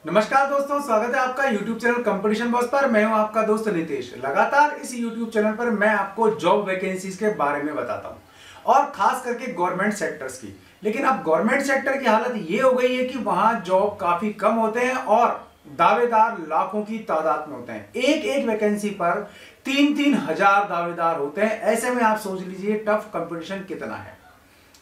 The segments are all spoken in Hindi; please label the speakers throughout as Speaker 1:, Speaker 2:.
Speaker 1: नमस्कार दोस्तों, स्वागत है आपका YouTube चैनल कंपटीशन बॉस पर। मैं हूं आपका दोस्त नितेश। लगातार इस YouTube चैनल पर मैं आपको जॉब वैकेंसीज के बारे में बताता हूं और खास करके गवर्नमेंट सेक्टर्स की। लेकिन अब गवर्नमेंट सेक्टर की हालत ये हो गई है कि वहां जॉब काफी कम होते हैं और दावेदार लाखों की तादाद में होते हैं। एक एक वैकेंसी पर 3-3 हजार दावेदार होते हैं। ऐसे में आप सोच लीजिए टफ कंपटीशन कितना है।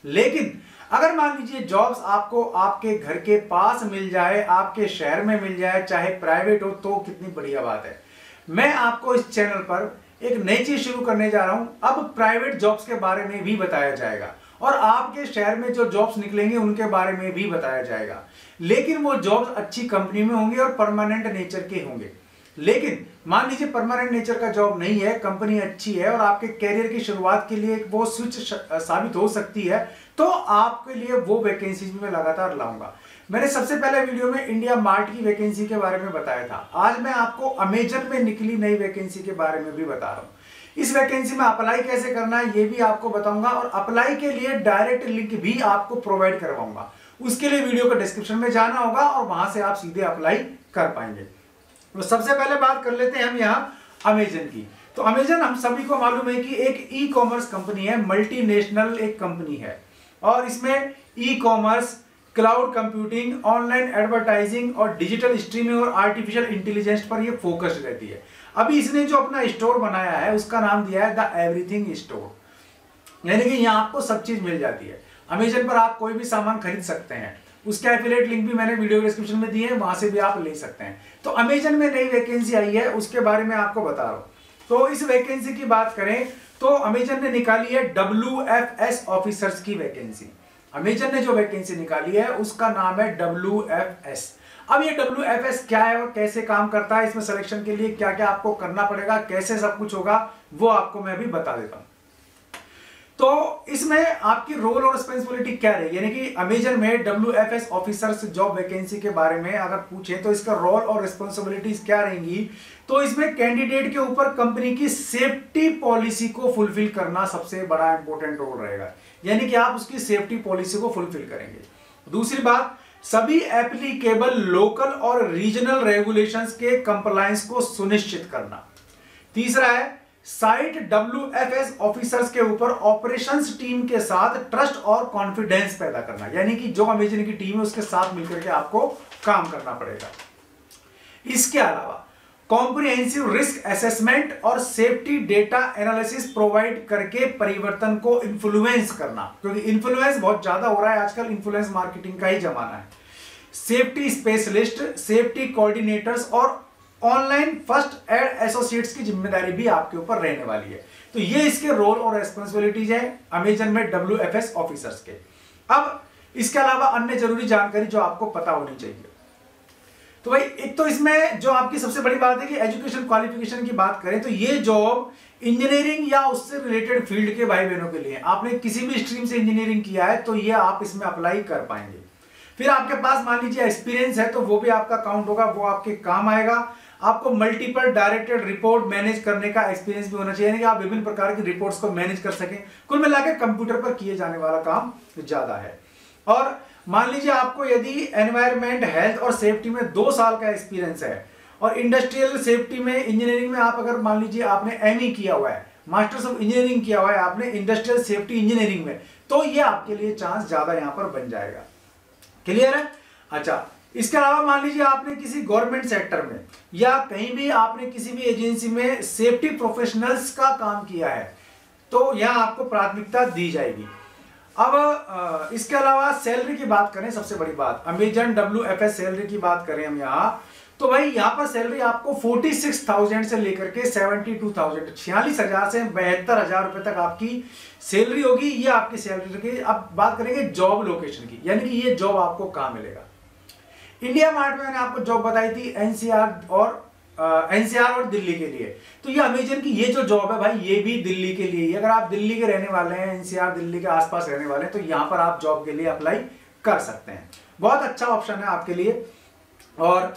Speaker 1: लेकिन अगर मान लीजिए जॉब्स आपको आपके घर के पास मिल जाए, आपके शहर में मिल जाए, चाहे प्राइवेट हो, तो कितनी बढ़िया बात है। मैं आपको इस चैनल पर एक नई चीज शुरू करने जा रहा हूं। अब प्राइवेट जॉब्स के बारे में भी बताया जाएगा और आपके शहर में जो जॉब्स निकलेंगे उनके बारे में भी बताया जाएगा। लेकिन वो जॉब्स अच्छी कंपनी में होंगे और परमानेंट नेचर के होंगे। लेकिन मान लीजिए परमानेंट नेचर का जॉब नहीं है, कंपनी अच्छी है और आपके कैरियर की शुरुआत के लिए वो स्विच साबित हो सकती है, तो आपके लिए वो वैकेंसीज भी मैं लगातार लाऊंगा। मैंने सबसे पहले वीडियो में इंडिया मार्ट की वैकेंसी के बारे में बताया था। आज मैं आपको अमेजन में निकली नई वैकेंसी के बारे में भी बता रहा हूं। इस वैकेंसी में अप्लाई कैसे करना है ये भी आपको बताऊंगा और अप्लाई के लिए डायरेक्ट लिंक भी आपको प्रोवाइड करवाऊंगा। उसके लिए वीडियो को डिस्क्रिप्शन में जाना होगा और वहां से आप सीधे अप्लाई कर पाएंगे। तो सबसे पहले बात कर लेते हैं हम यहाँ अमेजन की। तो अमेजन हम सभी को मालूम है कि एक ई कॉमर्स कंपनी है, मल्टीनेशनल एक कंपनी है और इसमें e commerce, cloud computing, online advertising और डिजिटल स्ट्रीमिंग और आर्टिफिशियल इंटेलिजेंस पर ये फोकस्ड रहती है। अभी इसने जो अपना स्टोर बनाया है उसका नाम दिया है द एवरीथिंग स्टोर, यानी कि यहाँ आपको सब चीज मिल जाती है। अमेजन पर आप कोई भी सामान खरीद सकते हैं। उसका एफिलिएट लिंक भी मैंने वीडियो डिस्क्रिप्शन में दिए हैं, वहां से भी आप ले सकते हैं। तो अमेजन में नई वैकेंसी आई है, उसके बारे में आपको बता रहा हूं। तो इस वैकेंसी की बात करें तो अमेजन ने निकाली है WFS ऑफिसर्स की वैकेंसी। अमेजन ने जो वैकेंसी निकाली है उसका नाम है WFS। अब ये WFS क्या है और कैसे काम करता है, इसमें सिलेक्शन के लिए क्या क्या आपको करना पड़ेगा, कैसे सब कुछ होगा, वो आपको मैं अभी बता देता हूं। तो इसमें आपकी रोल और रिस्पॉन्सिबिलिटी क्या रहेगी, यानी कि अमेजन में WFS ऑफिसर्स जॉब वैकेंसी के बारे में अगर पूछे तो इसका रोल और रिस्पॉन्सिबिलिटीज क्या रहेंगी। तो इसमें कैंडिडेट के ऊपर कंपनी की सेफ्टी पॉलिसी को फुलफिल करना सबसे बड़ा इंपॉर्टेंट रोल रहेगा, यानी कि आप उसकी सेफ्टी पॉलिसी को फुलफिल करेंगे। दूसरी बात, सभी एप्लीकेबल लोकल और रीजनल रेगुलेशंस के कंप्लायंस को सुनिश्चित करना। तीसरा है साइट WFS ऑफिसर्स के ऊपर ऑपरेशंस टीम के साथ ट्रस्ट और कॉन्फिडेंस पैदा करना, यानी कि जो अमेजन की टीम है उसके साथ मिलकर के आपको काम करना पड़ेगा। इसके अलावा कॉम्प्रिहेंसिव रिस्क असेसमेंट और सेफ्टी डेटा एनालिसिस प्रोवाइड करके परिवर्तन को इन्फ्लुएंस करना, क्योंकि इन्फ्लुएंस बहुत ज्यादा हो रहा है आजकल, इन्फ्लुएंस मार्केटिंग का ही जमाना है। सेफ्टी स्पेशलिस्ट, सेफ्टी कोऑर्डिनेटर्स और ऑनलाइन फर्स्ट एड एसोसिएट्स की जिम्मेदारी भी आपके ऊपर रहने वाली है। तो ये इसके रोल और रेस्पॉन्सिबिलिटीज है अमेजन में WFS ऑफिसर्स के। अब इसके अलावा अन्य जरूरी जानकारी जो आपको पता होनी चाहिए। तो भाई एक तो इसमें जो आपकी सबसे बड़ी बात है कि एजुकेशन क्वालिफिकेशन की बात करें तो ये जॉब इंजीनियरिंग या उससे रिलेटेड फील्ड के भाई बहनों के लिए, आपने किसी भी स्ट्रीम से इंजीनियरिंग किया है तो ये आप इसमें अप्लाई कर पाएंगे। फिर आपके पास मान लीजिए एक्सपीरियंस है तो वो भी आपका काउंट होगा, वो आपके काम आएगा। आपको मल्टीपल डायरेक्टेड रिपोर्ट मैनेज करने का एक्सपीरियंस भी होना चाहिए, यानी कि आप विभिन्न प्रकार की रिपोर्ट्स को मैनेज कर सकें। कुल मिलाकर कंप्यूटर पर किए जाने वाला काम ज्यादा है। और मान लीजिए आपको यदि एनवायरमेंट, हेल्थ और सेफ्टी में 2 साल का एक्सपीरियंस है और इंडस्ट्रियल सेफ्टी में, इंजीनियरिंग में आप अगर मान लीजिए आपने ME किया हुआ है, मास्टर्स ऑफ इंजीनियरिंग किया हुआ है आपने इंडस्ट्रियल सेफ्टी इंजीनियरिंग में, तो ये आपके लिए चांस ज्यादा यहां पर बन जाएगा। क्लियर है? अच्छा, इसके अलावा मान लीजिए आपने किसी गवर्नमेंट सेक्टर में या कहीं भी आपने किसी भी एजेंसी में सेफ्टी प्रोफेशनल्स का काम किया है तो यहां आपको प्राथमिकता दी जाएगी। अब इसके अलावा सैलरी की बात करें, सबसे बड़ी बात अमेजन WFS सैलरी की बात करें हम यहां, तो भाई यहां पर सैलरी आपको 46,000 से लेकर के 72,000, 46,000 से 72,000 रुपए तक आपकी सैलरी होगी। ये आपकी सैलरी की। अब बात करेंगे जॉब लोकेशन की, यानी कि ये जॉब आपको कहां मिलेगा। इंडिया मार्ट में मैंने आपको जॉब बताई थी NCR और दिल्ली के लिए। तो ये अमेजन की ये जो जॉब है भाई, ये भी दिल्ली के लिए ही। अगर आप दिल्ली के रहने वाले हैं, NCR दिल्ली के आसपास रहने वाले हैं, तो यहां पर आप जॉब के लिए अप्लाई कर सकते हैं। बहुत अच्छा ऑप्शन है आपके लिए। और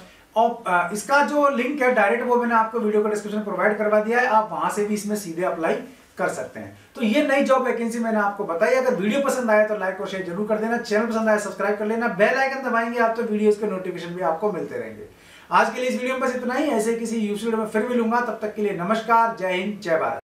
Speaker 1: इसका जो लिंक है डायरेक्ट, वो मैंने आपको वीडियो का डिस्क्रिप्शन प्रोवाइड करवा दिया है, आप वहां से भी इसमें सीधे अप्लाई कर सकते हैं। तो ये नई जॉब वैकेंसी मैंने आपको बताई। अगर वीडियो पसंद आया तो लाइक और शेयर जरूर कर देना, चैनल पसंद आया सब्सक्राइब कर लेना, बेल आइकन दबाएंगे आप तो वीडियोस के नोटिफिकेशन भी आपको मिलते रहेंगे। आज के लिए इस वीडियो में बस इतना ही। ऐसे किसी यूट्यूब वीडियो में फिर मिलूंगा, तब तक के लिए नमस्कार, जय हिंद, जय भारत।